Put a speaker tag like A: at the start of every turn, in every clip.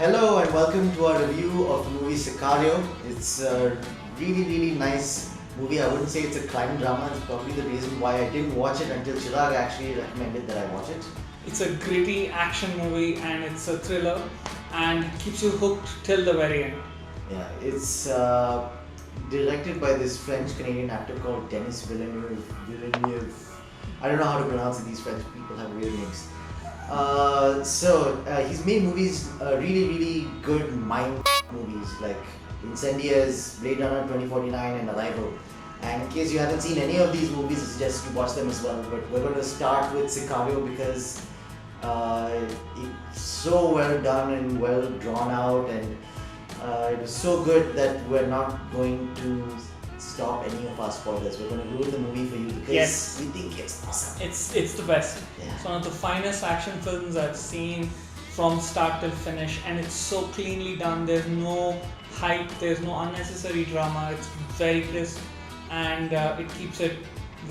A: Hello and welcome to our review of the movie Sicario. It's a really nice movie. I wouldn't say it's a crime drama. It's probably the reason why I didn't watch it until Chirag actually recommended that I watch it.
B: It's a gritty action movie and it's a thriller and keeps you hooked till the very end.
A: Yeah, it's directed by this French-Canadian actor called Denis Villeneuve. I don't know how to pronounce it. These French people have weird names. He's made movies, really good mind movies like Incendies, Blade Runner 2049 and Arrival. And in case you haven't seen any of these movies, I suggest you watch them as well. But we're going to start with Sicario because it's so well done and well drawn out, and it was so good that we're not going to stop any of our spoilers. We're going to ruin the movie for you because we think it's awesome.
B: It's the best.
A: Yeah.
B: It's one of the finest action films I've seen from start till finish, and it's so cleanly done. There's no hype, there's no unnecessary drama. It's very crisp and it keeps it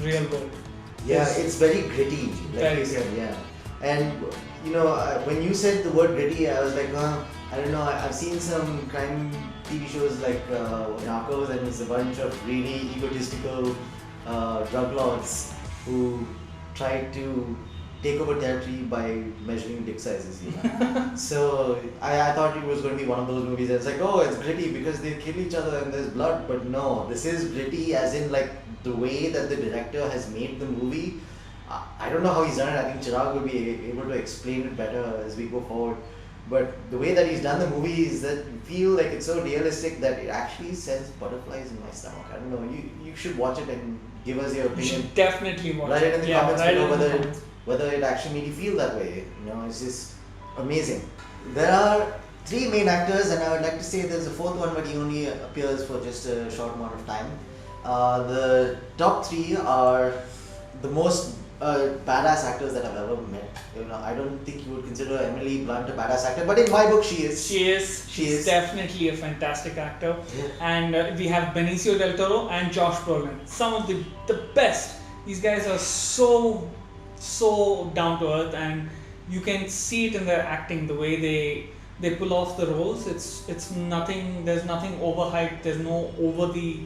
B: real good.
A: Yeah, it's very gritty, like
B: Very
A: you said, yeah. And when you said the word gritty, I was like, I don't know. I've seen some crime TV shows like Narcos, and it's a bunch of really egotistical drug lords who try to take over territory by measuring dick sizes. So I thought it was going to be one of those movies that's like, oh, it's gritty because they kill each other and there's blood. But no, this is gritty as in like the way that the director has made the movie. I don't know how he's done it. I think Chirag will be able to explain it better as we go forward. But the way that he's done the movie is that you feel like it's so realistic that it actually sends butterflies in my stomach. I don't know. You should watch it and give us your
B: You
A: opinion.
B: should definitely watch
A: Write it in the comments
B: write
A: below
B: it in the comments.
A: whether it actually made you feel that way. It's just amazing. There are three main actors, and I would like to say there's a fourth one, but he only appears for just a short amount of time. The top three are the most badass actors that I've ever met. I don't think you would consider Emily Blunt a badass actor, but in my book she is.
B: She's definitely a fantastic actor.
A: Yeah.
B: And we have Benicio del Toro and Josh Brolin. Some of the best. These guys are so down to earth, and you can see it in their acting, the way they pull off the roles. It's nothing. There's nothing overhyped. There's no over the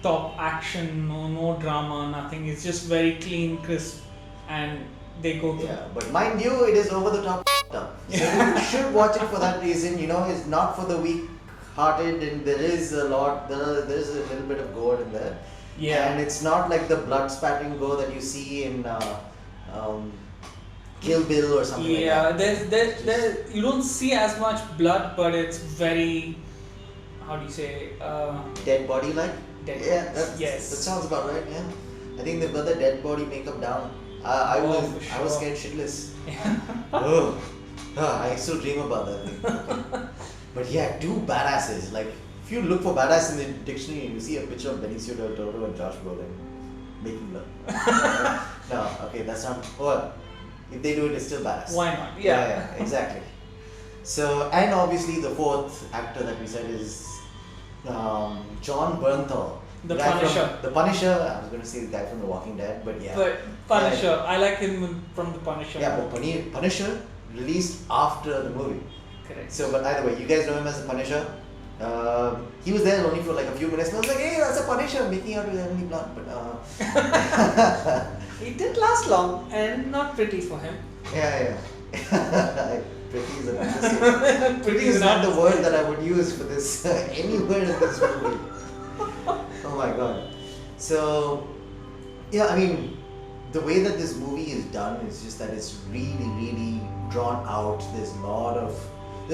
B: top action. No drama. Nothing. It's just very clean, crisp, and they go through.
A: Yeah, but mind you, it is over the top stuff. So you should watch it for that reason. It's not for the weak-hearted, and there is a little bit of gore in there.
B: Yeah.
A: And it's not like the blood spattering gore that you see in Kill Bill or something like that.
B: There you don't see as much blood, but it's very, how do you say,
A: Dead body like?
B: dead
A: Yeah,
B: bodies. Yes.
A: that sounds about right, yeah. I think they've got the dead body makeup down. I
B: Oh,
A: was
B: for
A: scared shitless. I still dream about that thing. But yeah, two badasses. Like, if you look for badass in the dictionary, you see a picture of Benicio del Toro and Josh Brolin making love. No, okay, that's not. Well, if they do it, it's still badass.
B: Why not?
A: Yeah, exactly. So, and obviously the fourth actor that we said is John Bernthal.
B: The
A: guy
B: Punisher.
A: From The Punisher. I was going to say the guy from The Walking Dead, but yeah.
B: But Punisher, I like him from the Punisher.
A: Yeah, but Punisher released after the movie.
B: Correct.
A: So, but either way, you guys know him as the Punisher. He was there only for like a few minutes, and I was like, hey, that's a Punisher, making out with Emily Blunt. But
B: It didn't last long, and not pretty for him.
A: yeah. Pretty is an interesting. Pretty is not the word that I would use for this anywhere in this movie. Oh my god. So, yeah, I mean, the way that this movie is done is just that it's really drawn out. There's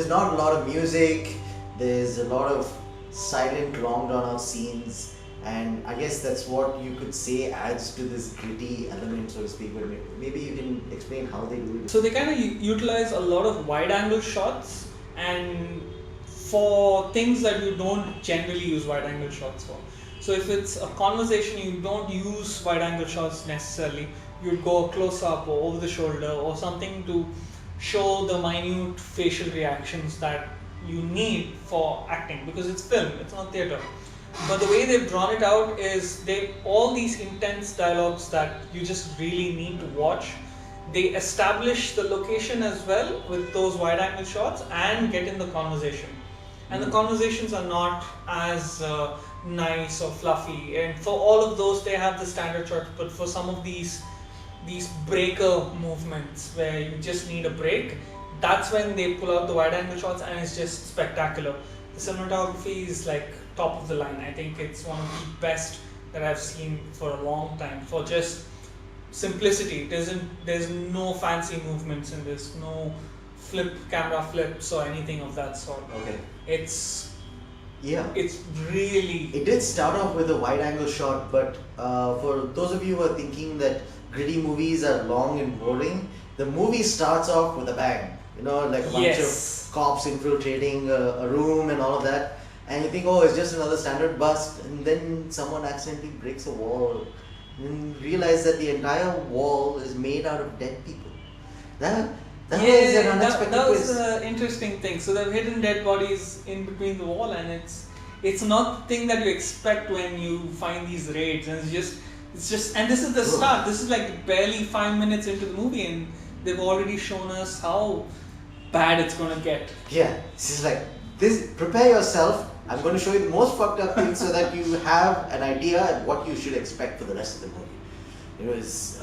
A: not a lot of music. There's a lot of silent, long drawn out scenes, and I guess that's what you could say adds to this gritty element, so to speak. But maybe you can explain how they do it.
B: So they kind of utilize a lot of wide angle shots, and for things that you don't generally use wide angle shots for. So if it's a conversation, you don't use wide angle shots necessarily. You'd go close up or over the shoulder or something to show the minute facial reactions that you need for acting, because it's film, it's not theatre. But the way they've drawn it out is all these intense dialogues that you just really need to watch. they establish the location as well with those wide angle shots and get in the conversation. And the conversations are not as nice or fluffy. And for all of those, they have the standard shot. But for some of these breaker movements where you just need a break, that's when they pull out the wide angle shots, and it's just spectacular. The cinematography is like top of the line. I think it's one of the best that I've seen for a long time. For just simplicity, there's no fancy movements in this, no camera flips or anything of that sort.
A: Okay.
B: It's
A: Yeah.
B: it's really.
A: It did start off with a wide angle shot, but for those of you who are thinking that gritty movies are long and boring, the movie starts off with a bang. You know, like a bunch of cops infiltrating a room and all of that. And you think, oh, it's just another standard bust. And then someone accidentally breaks a wall. And realize that the entire wall is made out of dead people. That was an unexpected
B: that was
A: twist.
B: an interesting thing. So they've hidden dead bodies in between the wall, and it's not the thing that you expect when you find these raids. And it's just, and this is the start. This is like barely 5 minutes into the movie, and they've already shown us how bad it's gonna get.
A: Yeah, this is like this. Prepare yourself. I'm going to show you the most fucked up things so that you have an idea of what you should expect for the rest of the movie. It was,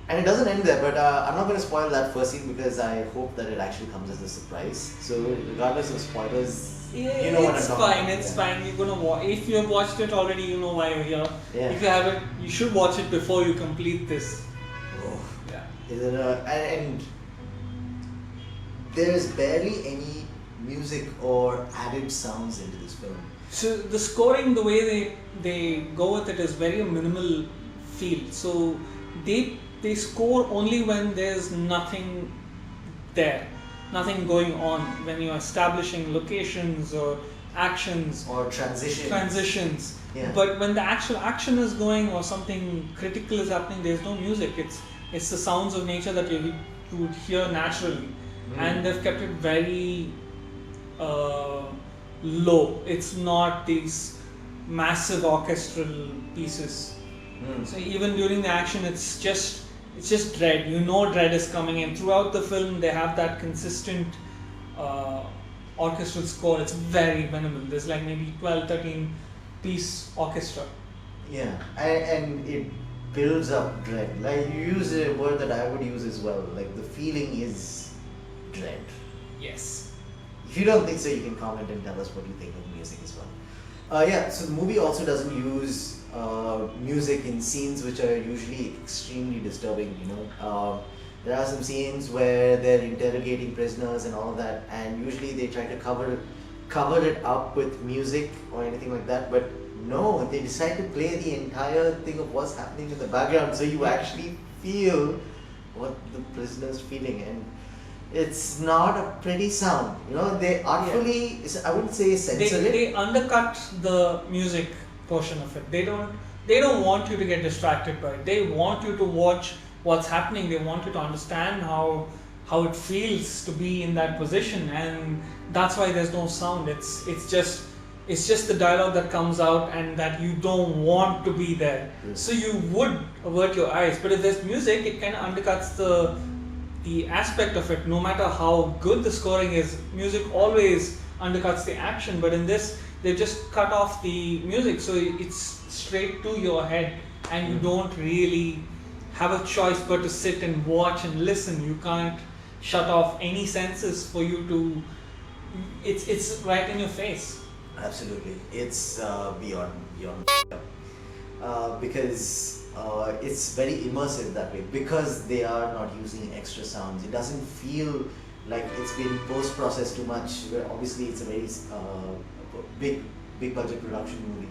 A: and it doesn't end there, but I'm not going to spoil that first scene because I hope that it actually comes as a surprise. So regardless of spoilers, you know what I'm talking about.
B: It's fine. You're gonna watch. If you have watched it already, you know why you're here.
A: Yeah.
B: If you haven't, you should watch it before you complete this.
A: Oh.
B: Yeah.
A: Is it and there is barely any music or added sounds into this film.
B: So the scoring, the way they go with it is very minimal feel. So they score only when there's nothing there, nothing going on. When you're establishing locations or actions
A: or transitions. Yeah.
B: But when the actual action is going or something critical is happening, there's no music. It's the sounds of nature that you would hear naturally, and they've kept it very low. It's not these massive orchestral pieces. So even during the action, it's just dread. You know dread is coming in. Throughout the film, they have that consistent orchestral score. It's very minimal. There's like maybe 12, 13 piece orchestra.
A: Yeah, and it builds up dread. Like you use a word that I would use as well. Like the feeling is dread.
B: Yes.
A: If you don't think so, you can comment and tell us what you think of music as well. Yeah, so the movie also doesn't use music in scenes which are usually extremely disturbing, you know. There are some scenes where they're interrogating prisoners and all of that, and usually they try to cover it up with music or anything like that, but no, they decide to play the entire thing of what's happening in the background, so you actually feel what the prisoner's feeling, and it's not a pretty sound. You know, they artfully, I wouldn't say censor it.
B: They undercut the music portion of it. They don't want you to get distracted by it. They want you to watch what's happening. They want you to understand how it feels to be in that position, and that's why there's no sound. It's just the dialogue that comes out and that you don't want to be there. So you would avert your eyes. But if there's music, it kind of undercuts the aspect of it. No matter how good the scoring is, music always undercuts the action. But in this, they've just cut off the music, so it's straight to your head, and you don't really have a choice but to sit and watch and listen. You can't shut off any senses for you to. It's right in your face.
A: Absolutely, it's beyond because it's very immersive that way, because they are not using extra sounds. It doesn't feel like it's been post-processed too much. Where obviously it's a very big budget production movie,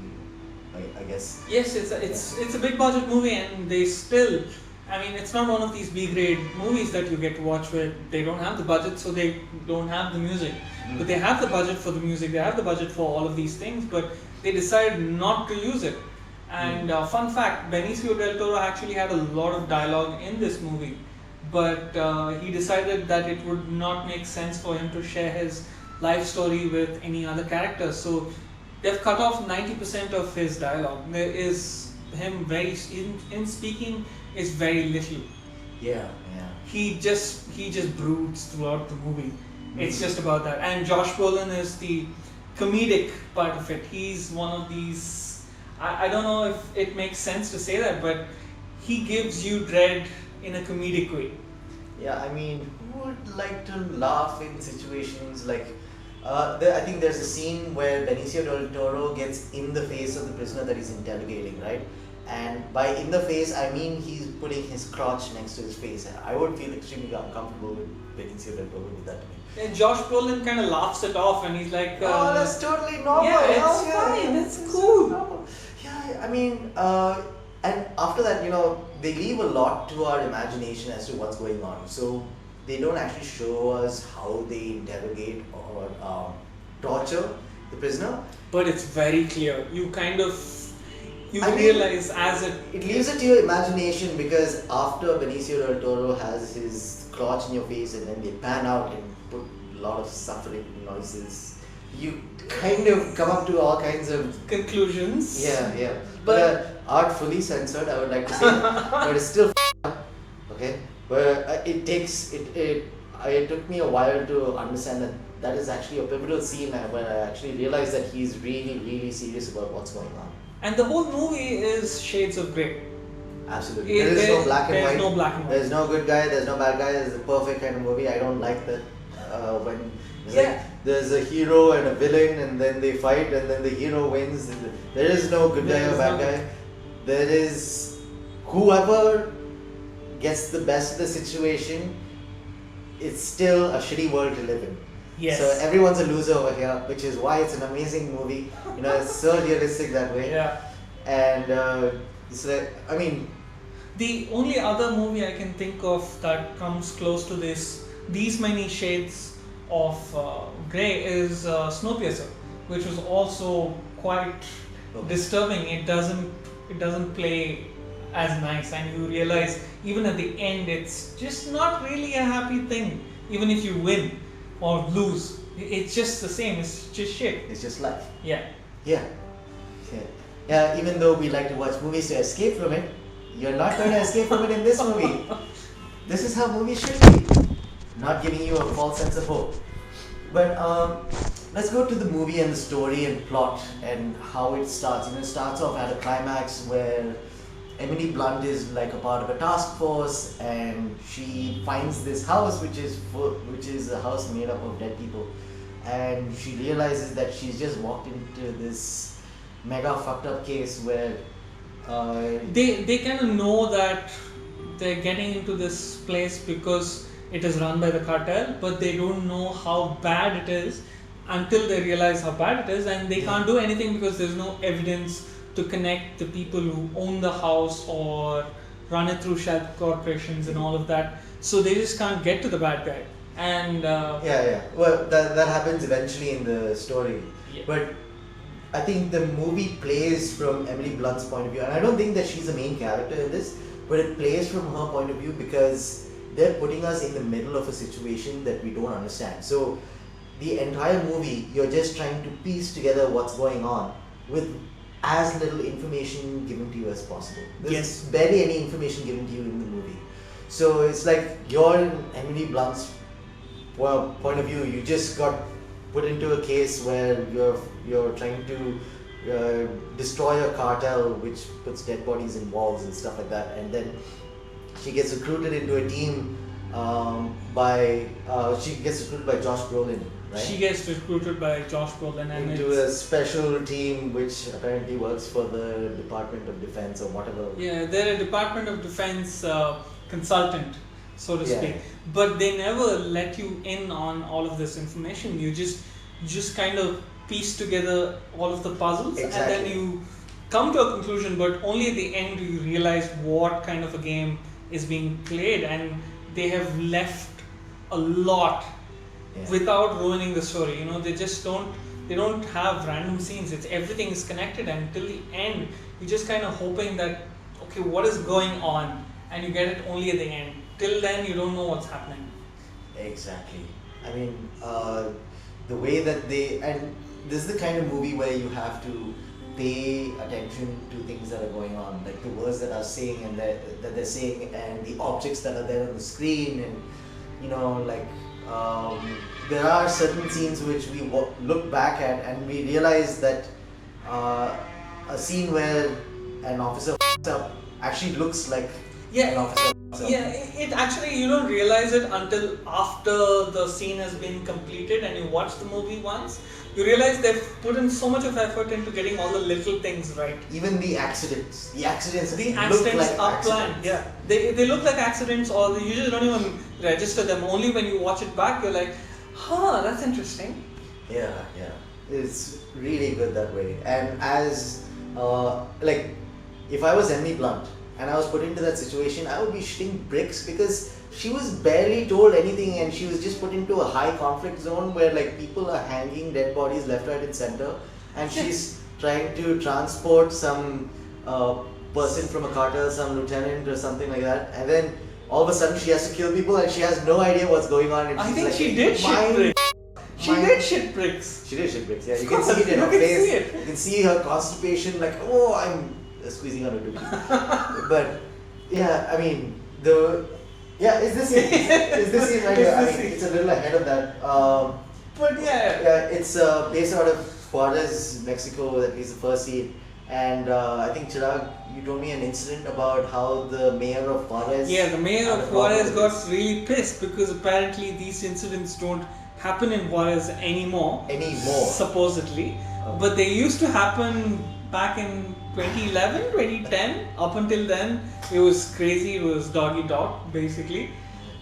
A: I guess.
B: Yes, it's a big budget movie, and they still. I mean, it's not one of these B-grade movies that you get to watch where they don't have the budget, so they don't have the music. But they have the budget for the music, they have the budget for all of these things, but they decided not to use it. And fun fact, Benicio del Toro actually had a lot of dialogue in this movie, but he decided that it would not make sense for him to share his life story with any other character. So they've cut off 90% of his dialogue. There is him in speaking is very little.
A: Yeah, yeah.
B: He just broods throughout the movie. It's just about that. And Josh Brolin is the comedic part of it. He's one of these. I don't know if it makes sense to say that, but he gives you dread in a comedic way.
A: Yeah, I mean, who would like to laugh in situations like? I think there's a scene where Benicio del Toro gets in the face of the prisoner that he's interrogating, right? And by in the face, I mean he's putting his crotch next to his face. I would feel extremely uncomfortable with Benicio del Toro with that to me.
B: And Josh Brolin kind of laughs it off, and he's like,
A: Oh, that's totally normal.
B: yeah, it's
A: yeah,
B: fine,
A: yeah,
B: it's cool.
A: normal. Yeah, I mean, and after that, they leave a lot to our imagination as to what's going on. So they don't actually show us how they interrogate or torture the prisoner.
B: But it's very clear. You kind of
A: I mean,
B: realize as
A: It leaves it to your imagination because after Benicio del Toro has his crotch in your face and then they pan out and put a lot of suffering noises, you kind of come up to all kinds of
B: conclusions.
A: yeah. But artfully censored, I would like to say, but it's still okay. But it took me a while to understand that is actually a pivotal scene where I actually realized that he's really, really serious about what's going on.
B: And the whole movie is shades of grey.
A: Absolutely. There is no black and white.
B: There's no black and white.
A: There's no good guy, there's no bad guy, there's the perfect kind of movie. I don't like that when there's a hero and a villain and then they fight and then the hero wins. There is no good guy or bad guy. There is whoever gets the best of the situation, it's still a shitty world to live in.
B: Yes.
A: So everyone's a loser over here, which is why it's an amazing movie. It's so realistic that way.
B: Yeah.
A: And it's like, I mean,
B: the only other movie I can think of that comes close to these many shades of grey is Snowpiercer, which was also quite disturbing. It doesn't play as nice, and you realize even at the end it's just not really a happy thing. Even if you win or lose, it's just the same. It's just shit.
A: It's just life.
B: Yeah.
A: Yeah, even though we like to watch movies to escape from it, you're not going to escape from it in this movie. This is how movies should be. Not giving you a false sense of hope. But let's go to the movie and the story and plot and how it starts. It starts off at a climax where Emily Blunt is like a part of a task force and she finds this house which is a house made up of dead people, and she realizes that she's just walked into this mega fucked up case where
B: they kind of know that they're getting into this place because it is run by the cartel, but they don't know how bad it is until they realize how bad it is, and they can't do anything because there's no evidence to connect the people who own the house or run it through shell corporations and all of that. So they just can't get to the bad guy. And
A: well, that happens eventually in the story.
B: Yeah.
A: But I think the movie plays from Emily Blunt's point of view, and I don't think that she's the main character in this, but it plays from her point of view because they're putting us in the middle of a situation that we don't understand. So the entire movie, you're just trying to piece together what's going on with as little information given to you as possible. There's barely any information given to you in the movie. So it's like you're in Emily Blunt's point of view. You just got put into a case where you're trying to destroy a cartel which puts dead bodies in walls and stuff like that, and then she gets recruited into a team by Josh Brolin, right?
B: She gets recruited by Josh Brolin and
A: into a special team which apparently works for the Department of Defense or whatever.
B: Yeah, they're a Department of Defense consultant, so to speak. But they never let you in on all of this information. You just kind of piece together all of the puzzles, and then you come to a conclusion, but only at the end do you realize what kind of a game is being played, and they have left a lot without ruining the story. They just don't have random scenes. It's everything is connected, and till the end you're just kind of hoping that okay, what is going on, and you get it only at the end. Till then you don't know what's happening.
A: Exactly. I mean, the way that and this is the kind of movie where you have to pay attention to things that are going on, like the words that are saying and that they're saying, and the objects that are there on the screen, and like there are certain scenes which we look back at and we realize that a scene where an officer f***s up actually looks like an officer f***s up.
B: Yeah, it actually, you don't realize it until after the scene has been completed and you watch the movie once. You realize they've put in so much of effort into getting all the little things right.
A: Even the accidents
B: The
A: look
B: accidents
A: like
B: are
A: accidents.
B: planned. Yeah, they look like accidents, or you usually don't even register them. Only when you watch it back, you're like, huh, that's interesting.
A: Yeah, it's really good that way. And as like, if I was Emily Blunt and I was put into that situation, I would be shitting bricks because she was barely told anything and she was just put into a high conflict zone where like people are hanging dead bodies left, right, and center, and she's trying to transport some person from a cartel, some lieutenant or something like that, and then all of a sudden she has to kill people and she has no idea what's going on. And
B: I
A: she's
B: think
A: like,
B: she did shit bricks. She did shit bricks.
A: She did shit bricks. Yeah, you can see it in her face. You can see her constipation. Like, oh, I'm squeezing on her doobie. But yeah, I mean is this scene right here? I mean, it's a little ahead of that.
B: But
A: yeah, it's based out of Juarez, Mexico. At least the first scene. And I think Chirag, you told me an incident about how the mayor of Juarez.
B: Yeah, the mayor of Juarez got really pissed because apparently these incidents don't happen in Juarez anymore. Supposedly.
A: Oh.
B: But they used to happen back in 2011, 2010. Up until then, it was crazy. It was dog eat dog, basically.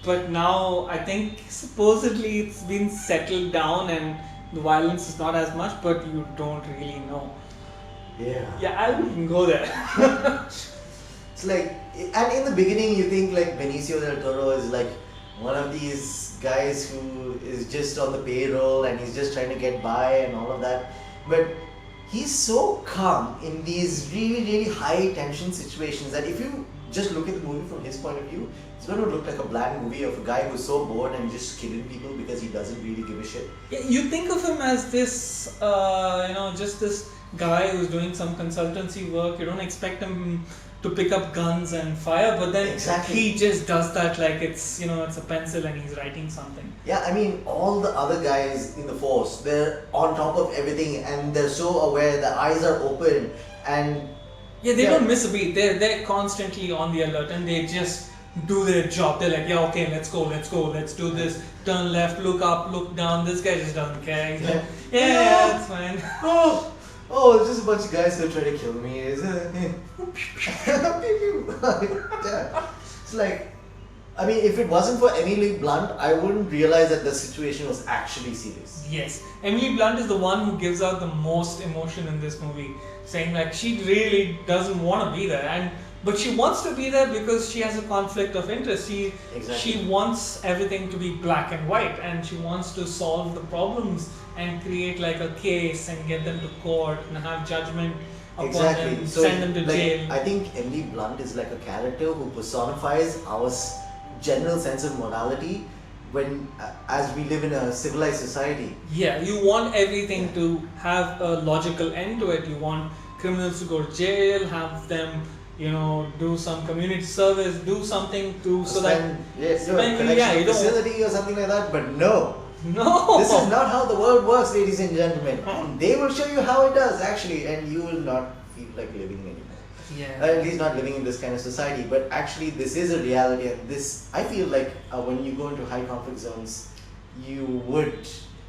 B: But now, I think supposedly it's been settled down and the violence is not as much, but you don't really know. Yeah, I wouldn't go there.
A: It's like, and in the beginning you think like Benicio del Toro is like one of these guys who is just on the payroll and he's just trying to get by and all of that. But he's so calm in these really, really high tension situations that if you just look at the movie from his point of view, it's going to look like a bland movie of a guy who's so bored and just killing people because he doesn't really give a shit.
B: Yeah, you think of him as this, just this guy who's doing some consultancy work. You don't expect him to pick up guns and fire, but then he just does that like it's a pencil and he's writing something.
A: Yeah, I mean, all the other guys in the force, they're on top of everything and they're so aware, their eyes are open, and
B: they don't miss a beat. They're constantly on the alert and they just do their job. They're like, okay, let's go, let's do this, turn left, look up, look down, this guy just doesn't care. He's like, it's fine.
A: Oh, it's just a bunch of guys who are trying to kill me. It's like, I mean, if it wasn't for Emily Blunt, I wouldn't realize that the situation was actually serious.
B: Yes, Emily Blunt is the one who gives out the most emotion in this movie, saying like she really doesn't want to be there, but she wants to be there because she has a conflict of interest. She wants everything to be black and white, and she wants to solve the problems and create like a case and get them to court and have judgment upon them, send them to jail.
A: I think Emily Blunt is like a character who personifies our general sense of morality as we live in a civilized society.
B: Yeah, you want everything to have a logical end to it. You want criminals to go to jail, have them do some community service, do something
A: facility or something like that. But no,
B: No!
A: This is not how the world works, ladies and gentlemen. They will show you how it does, actually, and you will not feel like living anymore.
B: Yeah.
A: At least not living in this kind of society. But actually, this is a reality, and this, I feel like when you go into high conflict zones, you would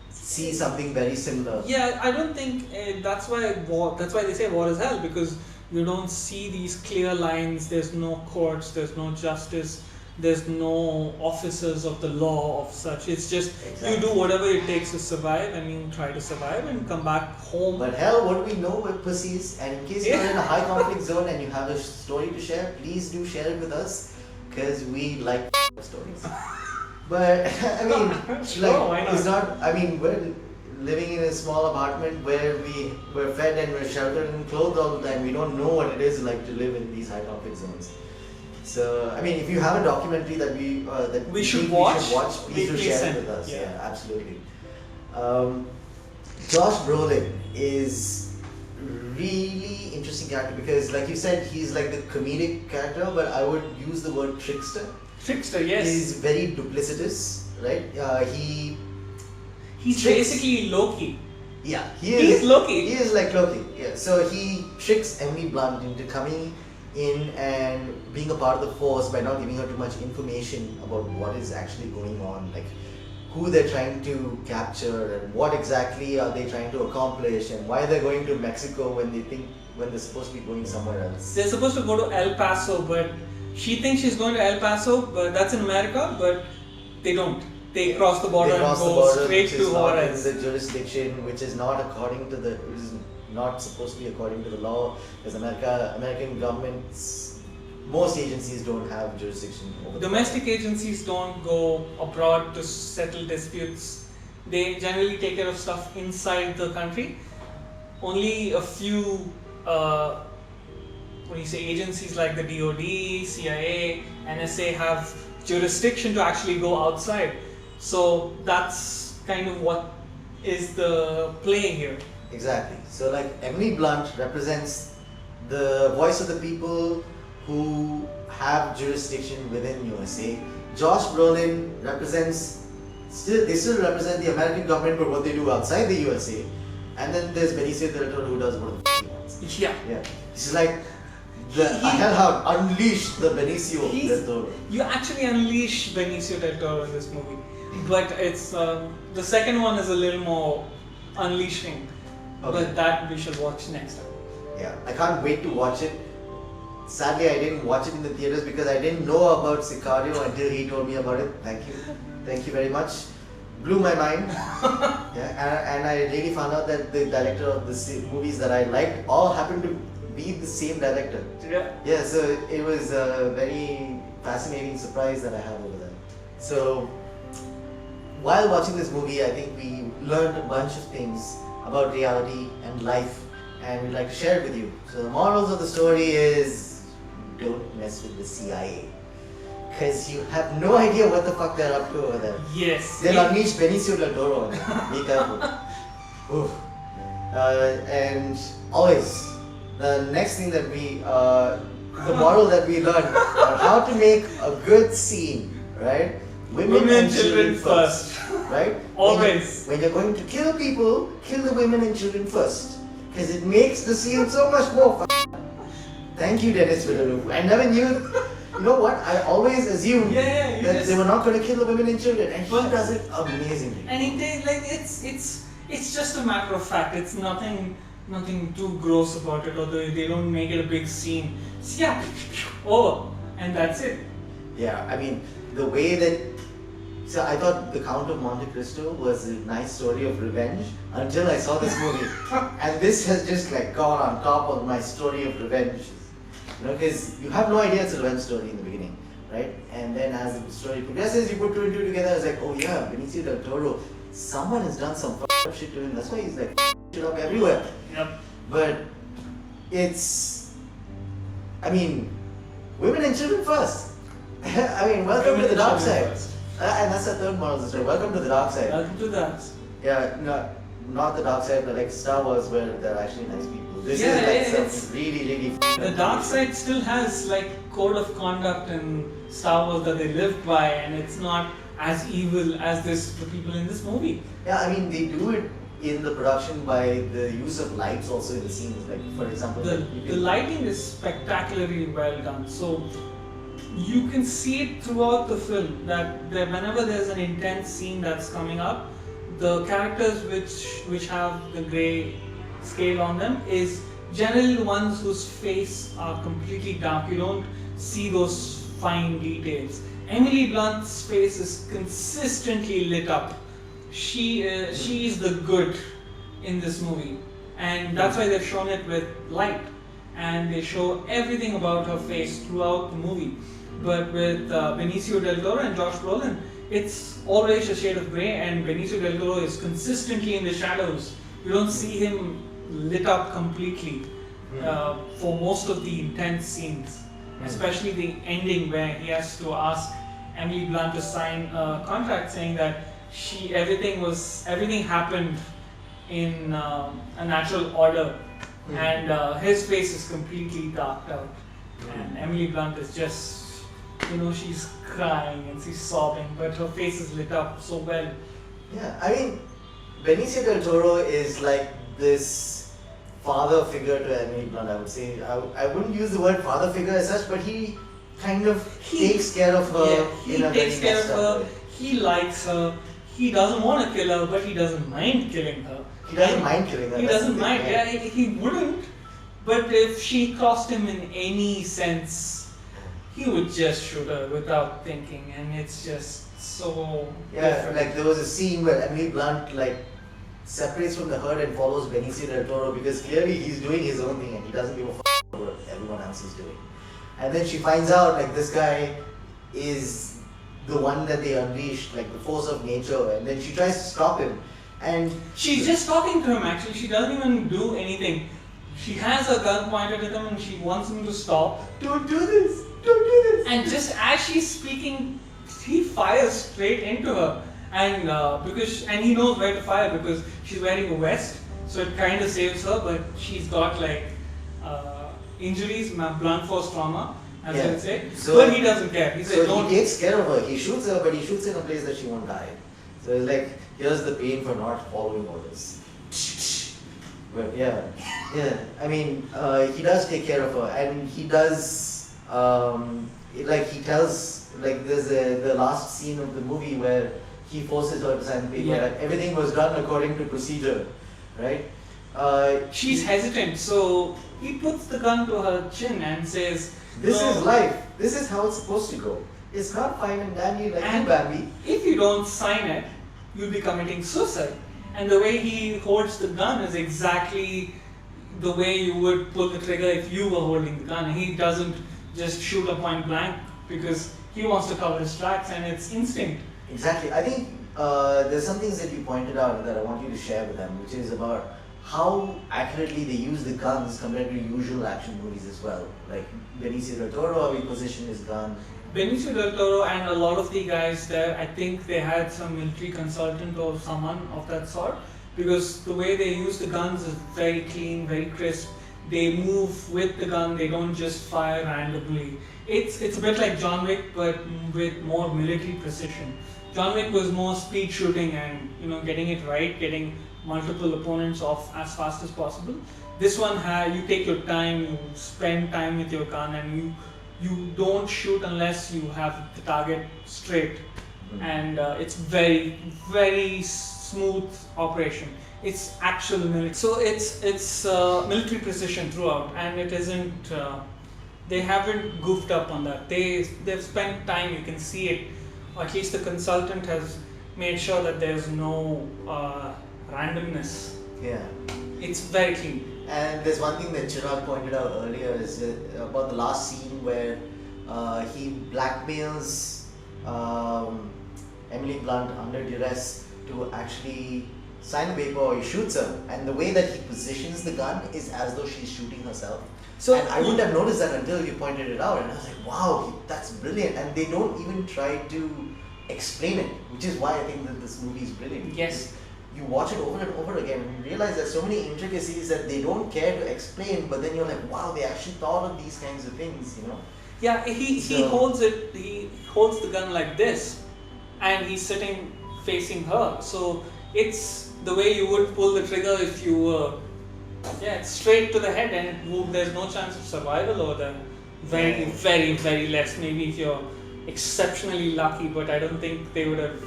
A: see something very similar.
B: Yeah, I don't think that's why they say war is hell, because you don't see these clear lines. There's no courts, there's no justice, there's no officers of the law of such. It's just you do whatever it takes to survive, and you try to survive and come back home.
A: But hell, what do we know with pussies? And in case you're in a high conflict zone and you have a story to share, please do share it with us, because we like stories. But I mean,
B: Sure,
A: it's not. I mean, we're living in a small apartment where we're fed and we're sheltered and clothed all the time. We don't know what it is like to live in these high conflict zones. So, I mean, if you have a documentary that we should watch, please do share it with us. Yeah, absolutely. Josh Brolin is really interesting character because, like you said, he's like the comedic character, but I would use the word trickster.
B: Trickster, yes.
A: He's very duplicitous, right?
B: He's
A: tricks-
B: basically Loki.
A: Yeah,
B: He's Loki.
A: He is like Loki. Yeah, so he tricks Emily Blunt into coming in and being a part of the force by not giving her too much information about what is actually going on, like who they're trying to capture and what exactly are they trying to accomplish and why they're going to Mexico when they're supposed to be going somewhere else.
B: They're supposed to go to El Paso, but she thinks she's going to El Paso, but that's in America, but they don't. They cross the border
A: They cross
B: and
A: the
B: go
A: border,
B: straight
A: which
B: to
A: is not
B: Juarez.
A: in the jurisdiction, which is not according to which is not supposed to be according to the law, because American governments, most agencies don't have jurisdiction over the
B: Domestic agencies don't go abroad to settle disputes. They generally take care of stuff inside the country. Only a few, agencies like the DoD, CIA, NSA have jurisdiction to actually go outside. So that's kind of what is the play here.
A: Exactly. So like Emily Blunt represents the voice of the people who have jurisdiction within USA. Josh Brolin they still represent the American government for what they do outside the USA. And then there's Benicio del Toro who does what the f*** he wants.
B: Yeah.
A: Yeah. He's like hellhound, unleash the Benicio del Toro.
B: You actually unleash Benicio del Toro in this movie, but it's the second one is a little more unleashing.
A: Okay.
B: But that we shall watch next time.
A: Yeah, I can't wait to watch it. Sadly, I didn't watch it in the theaters because I didn't know about Sicario until he told me about it. Thank you very much. Blew my mind. Yeah, and I really found out that the director of the movies that I liked all happened to be the same director.
B: Yeah.
A: Yeah, so it was a very fascinating surprise that I had over there. So while watching this movie, I think we learned a bunch of things about reality and life, and we'd like to share it with you. So the morals of the story is don't mess with the CIA, because you have no idea what the fuck they're up to over there.
B: Yes.
A: They'll unleash Benicio del Toro on you. Be careful. Oof. And always, the next thing that the moral that we learned on how to make a good scene, right? Women and children first. Right?
B: Always.
A: When you're going to kill people, kill the women and children first. Because it makes the scene so much more fun. Thank you, Dennis Villeneuve. I never knew. You know what? I always assumed that they were not going to kill the women and children, and he does it amazingly.
B: And it's just a matter of fact. It's nothing too gross about it, or they don't make it a big scene. So yeah, over, and that's it.
A: Yeah, I mean the way that. So I thought The Count of Monte Cristo was a nice story of revenge until I saw this movie, and this has just like gone on top of my story of revenge. You know, because you have no idea it's a revenge story in the beginning, right? And then as the story progresses, you put two and two together. It's like, oh yeah, Benicio del Toro, someone has done some f***ed up shit to him. That's why he's like shit up everywhere.
B: Yep.
A: But women and children first. Welcome to the dark side. And that's the third moral of the story. Welcome to the dark side.
B: Welcome to that.
A: Yeah, not the dark side, but like Star Wars, where they're actually nice people. This
B: Yeah,
A: is like
B: it's-
A: some really
B: The dark side still has like code of conduct in Star Wars that they live by, and it's not as evil as the people in this movie.
A: Yeah, I mean they do it in the production by the use of lights also in the scenes. Like for example,
B: The lighting is spectacularly well done. So you can see it throughout the film that whenever there's an intense scene that's coming up, the characters which have the grey scale on them is generally the ones whose face are completely dark. You don't see those fine details. Emily Blunt's face is consistently lit up. She is the good in this movie, and that's why they've shown it with light, and they show everything about her face throughout the movie. But with Benicio del Toro and Josh Brolin, it's always a shade of grey, and Benicio del Toro is consistently in the shadows. You don't see him lit up completely for most of the intense scenes, especially the ending where he has to ask Emily Blunt to sign a contract saying that everything happened in a natural order, and his face is completely darked out, and Emily Blunt is just, she's crying and she's sobbing, but her face is lit up so well.
A: Yeah, I mean, Benicio del Toro is like this father figure to Emily Blunt, I would say. I wouldn't use the word father figure as such, but he kind of takes care of her in a very
B: takes care of
A: messed up
B: her,
A: way.
B: he likes her, he doesn't want to kill her, but he doesn't mind killing her.
A: He doesn't mind killing her.
B: He
A: that's
B: doesn't
A: the thing,
B: mind, yeah, he wouldn't, but if she crossed him in any sense, he would just shoot her without thinking, and it's just so
A: Yeah,
B: different.
A: like there was a scene where Emily Blunt like separates from the herd and follows Benicio del Toro because clearly he's doing his own thing and he doesn't give a what everyone else is doing. And then she finds out like this guy is the one that they unleashed, like the force of nature, and then she tries to stop him. And
B: She's just talking to him actually, she doesn't even do anything. She has a gun pointed at him and she wants him to stop.
A: don't do this, don't do this.
B: And just as she's speaking, he fires straight into her, and and he knows where to fire because she's wearing a vest, so it kind of saves her. But she's got like injuries, blunt force trauma, as I would say.
A: So-
B: but he doesn't care. He said,
A: So
B: "Don't."
A: he takes care of her. He shoots her, but he shoots in a place that she won't die. So it's like, here's the pain for not following orders. But yeah. I mean, he does take care of her, and he does. Like he tells, like there's the last scene of the movie where he forces her to sign the paper
B: Yeah.
A: that everything was done according to procedure, right?
B: She's hesitant, so he puts the gun to her chin and says,
A: This
B: "No,
A: is life. This is how it's supposed to go. It's not fine and dandy like you,
B: And-
A: Bambi.
B: if you don't sign it, you'll be committing suicide." And the way he holds the gun is exactly the way you would pull the trigger if you were holding the gun. He doesn't just shoot a point blank because he wants to cover his tracks, and it's instinct.
A: Exactly. I think there's some things that you pointed out that I want you to share with them, which is about how accurately they use the guns compared to usual action movies as well. Like Benicio del Toro, how he positioned his gun.
B: Benicio del Toro and a lot of the guys there, I think they had some military consultant or someone of that sort, because the way they use the guns is very clean, very crisp. They move with the gun, they don't just fire randomly. It's a bit like John Wick, but with more military precision. John Wick was more speed shooting and getting it right, getting multiple opponents off as fast as possible. This one, you take your time, you spend time with your gun, and you don't shoot unless you have the target straight. And it's very, very smooth operation. It's actual military. So it's military precision throughout, and it isn't. They haven't goofed up on that. They've spent time. You can see it. Or at least the consultant has made sure that there's no randomness.
A: Yeah.
B: It's very clean.
A: And there's one thing that Chirag pointed out earlier is about the last scene where he blackmails Emily Blunt under duress to actually sign the paper, or he shoots her. And the way that he positions the gun is as though she's shooting herself.
B: So
A: and I wouldn't have noticed that until you pointed it out. And I was like, wow, that's brilliant. And they don't even try to explain it, which is why I think that this movie is brilliant.
B: Yes.
A: You watch it over and over again and you realize there's so many intricacies that they don't care to explain, but then you're like, wow, they actually thought of these kinds of things,
B: Yeah, he
A: So-
B: holds it. He holds the gun like this, and he's sitting facing her. So it's the way you would pull the trigger if you were. Yeah, it's straight to the head, and there's no chance of survival over there. Very, very, very less. Maybe if you're exceptionally lucky, but I don't think they would have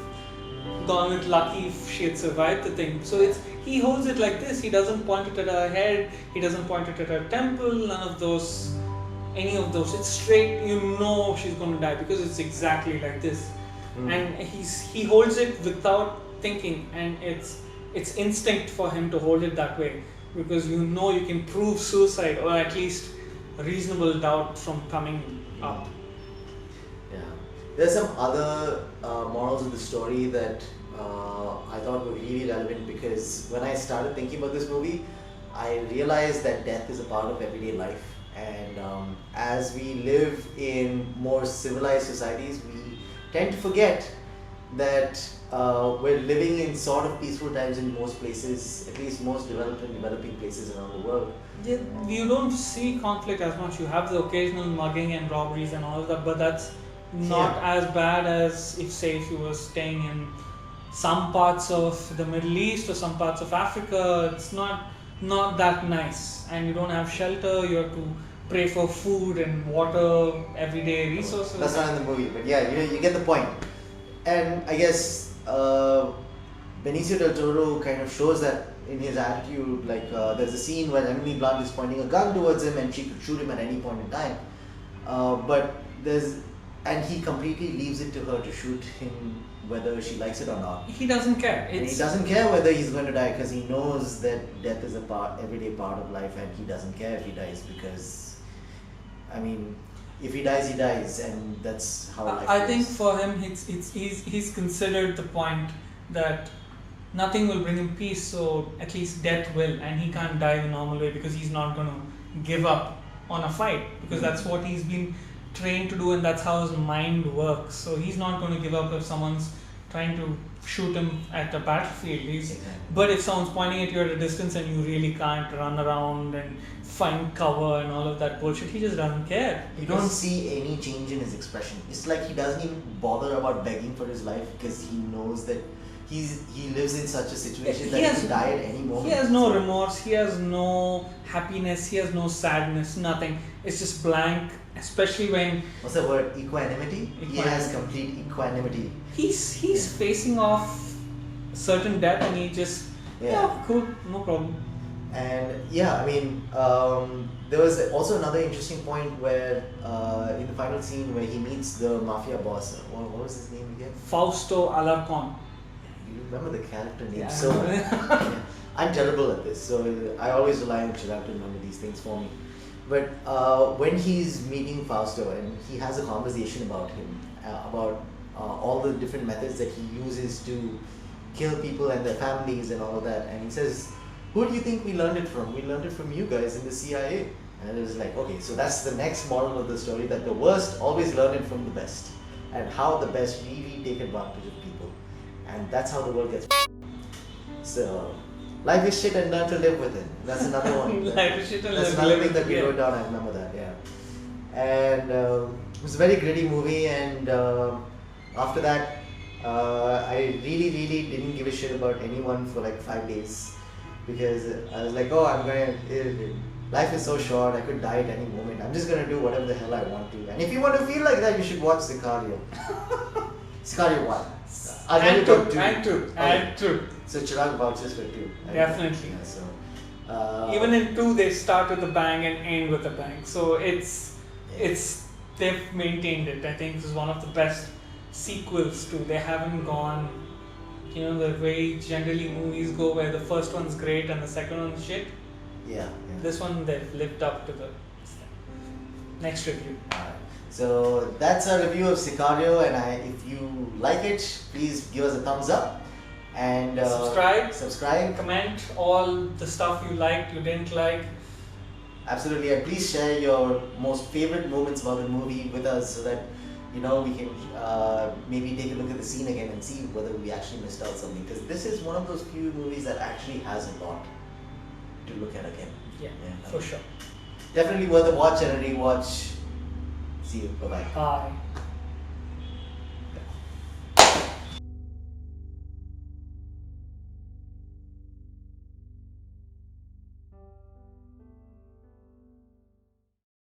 B: gone with lucky if she had survived the thing. So he holds it like this. He doesn't point it at her head. He doesn't point it at her temple. None of those. Any of those. It's straight. She's going to die because it's exactly like this. And he holds it without thinking, and it's instinct for him to hold it that way, because you can prove suicide, or at least a reasonable doubt from coming up.
A: Yeah. There's some other morals of the story that I thought were really relevant, because when I started thinking about this movie, I realized that death is a part of everyday life. And as we live in more civilized societies, we tend to forget that we're living in sort of peaceful times in most places, at least most developed and developing places around the world.
B: Yeah, you don't see conflict as much. You have the occasional mugging and robberies and all of that, but that's not as bad as if you were staying in some parts of the Middle East or some parts of Africa. It's not that nice, and you don't have shelter. You have to pray for food and water, everyday resources.
A: That's not in the movie, but yeah, you get the point. And I guess Benicio del Toro kind of shows that in his attitude. Like there's a scene where Emily Blunt is pointing a gun towards him, and she could shoot him at any point in time. And he completely leaves it to her to shoot him whether she likes it or not.
B: He doesn't care.
A: And he doesn't care whether he's going to die because he knows that death is a everyday part of life, and he doesn't care if he dies because, I mean, if he dies, he dies, and that's how life
B: I
A: goes.
B: think for him, he's considered the point that nothing will bring him peace, so at least death will, and he can't die the normal way because he's not going to give up on a fight because that's what he's been trained to do, and that's how his mind works. So he's not going to give up if someone's trying to shoot him at a battlefield. But if someone's pointing at you at a distance and you really can't run around and find cover and all of that bullshit, he just doesn't care.
A: You don't see any change in his expression. It's like he doesn't even bother about begging for his life because he knows that he lives in such a situation that he can die at any moment.
B: He has no remorse, he has no happiness, he has no sadness, nothing. It's just blank, especially when...
A: What's the word? Equanimity? He has complete equanimity.
B: He's facing off certain death and he just... Yeah, cool, no problem.
A: And yeah, I mean, there was also another interesting point where in the final scene where he meets the mafia boss. What was his name again?
B: Fausto Alarcon.
A: You remember the character name?
B: Yeah,
A: so I'm terrible at this, so I always rely on Chirag to remember these things for me. But when he's meeting Fausto and he has a conversation about him, about all the different methods that he uses to kill people and their families and all of that, and he says, "Who do you think we learned it from? We learned it from you guys in the CIA." And it was like, okay, so that's the next moral of the story, that the worst always learn it from the best, and how the best really take advantage of people. And that's how the world gets. So, life is shit and learn to live with it. That's another one.
B: Life is shit and
A: that's another thing that we wrote down. I remember that. Yeah. And it was a very gritty movie. And after that, I really didn't give a shit about anyone for like 5 days because I was like, oh, life is so short. I could die at any moment. I'm just gonna do whatever the hell I want to. And if you want to feel like that, you should watch Sicario. Sicario 1.
B: And 2.
A: So Chirag vouches for 2.
B: Definitely.
A: Yeah, so,
B: even in 2, they start with a bang and end with a bang. So they've maintained it. I think this is one of the best sequels too. They haven't gone, the way generally movies go, where the first one's great and the second one's shit.
A: Yeah.
B: This one they've lived up to the next review.
A: So that's our review of Sicario, and if you like it, please give us a thumbs up and subscribe,
B: comment all the stuff you liked, you didn't like.
A: Absolutely, and please share your most favorite moments about the movie with us so that we can maybe take a look at the scene again and see whether we actually missed out something, because this is one of those few movies that actually has a lot to look at again.
B: Yeah, for sure.
A: Definitely worth a watch and a rewatch. See you. Bye-bye.
B: Bye.